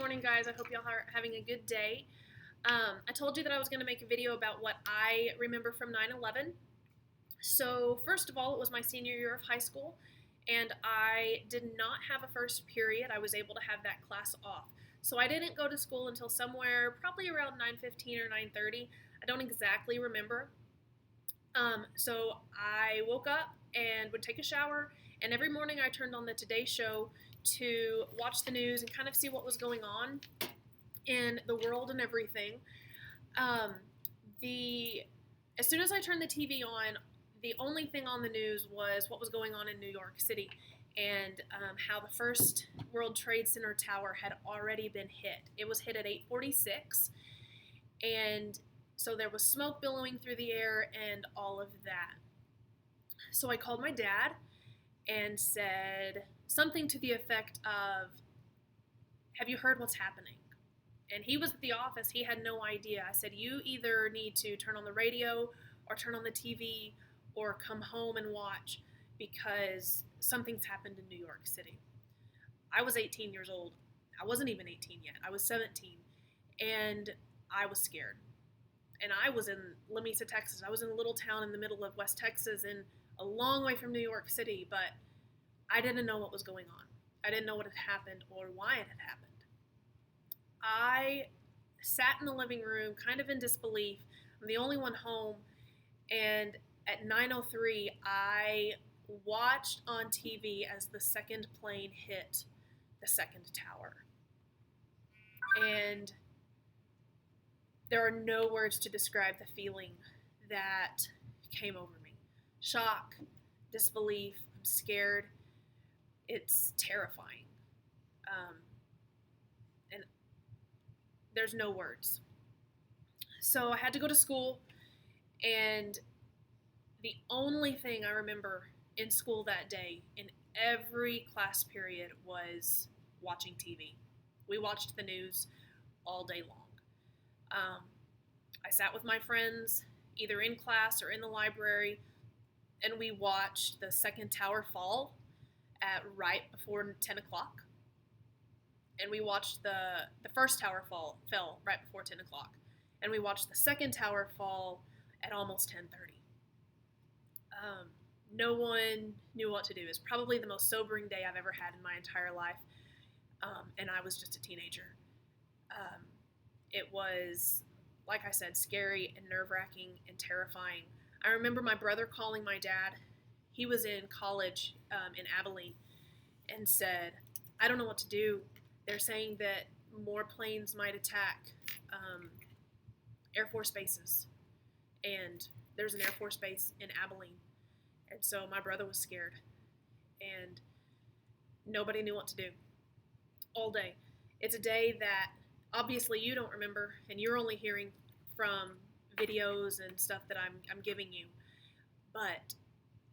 morning, guys. I hope y'all are having a good day. I told you that I was going to make a video about what I remember from 9/11. So, first of all, it was my senior year of high school, and I did not have a first period. I was able to have that class off. So, I didn't go to school until somewhere probably around 9:15 or 9:30. I don't exactly remember. So, I woke up and would take a shower, and every morning I turned on the Today Show to watch the news and kind of see what was going on in the world and everything. Um, the as soon as I turned the TV on, the only thing on the news was what was going on in New York City and how the first World Trade Center tower had already been hit. It was hit at 8:46, and so there was smoke billowing through the air and all of that. So I called my dad and said something to the effect of, "Have you heard what's happening?" And he was at the office. He had no idea. I said, "You either need to turn on the radio or turn on the TV or come home and watch because something's happened in New York City." I was 18 years old. I wasn't even 18 yet. I was 17. And I was scared. And I was in Lamesa, Texas. I was in a little town in the middle of West Texas and a long way from New York City, but I didn't know what was going on. I didn't know what had happened or why it had happened. I sat in the living room kind of in disbelief. I'm the only one home, and at 9:03 I watched on TV as the second plane hit the second tower. And there are no words to describe the feeling that came over me. Shock, disbelief, I'm scared. It's terrifying. And there's no words. So I had to go to school, and the only thing I remember in school that day, in every class period, was watching TV. We watched the news all day long. I sat with my friends, either in class or in the library, and we watched the second tower fall at right before 10 o'clock. And we watched the first tower fell right before 10 o'clock. And we watched the second tower fall at almost 10:30. No one knew what to do. It was probably the most sobering day I've ever had in my entire life. And I was just a teenager. It was, like I said, scary and nerve-wracking and terrifying. I remember my brother calling my dad. He was in college in Abilene and said, "I don't know what to do. They're saying that more planes might attack Air Force bases. And there's an Air Force base in Abilene." And so my brother was scared. And nobody knew what to do all day. It's a day that obviously you don't remember, and you're only hearing from videos and stuff that I'm giving you. But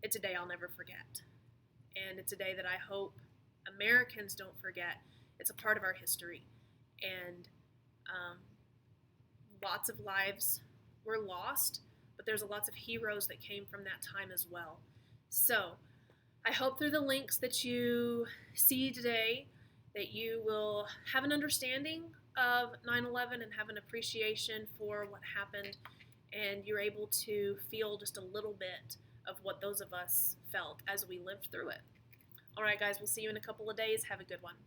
it's a day I'll never forget. And it's a day that I hope Americans don't forget. It's a part of our history. And lots of lives were lost, but there's lots of heroes that came from that time as well. So I hope through the links that you see today that you will have an understanding of 9/11 and have an appreciation for what happened, and you're able to feel just a little bit of what those of us felt as we lived through it. All right, guys, we'll see you in a couple of days. Have a good one.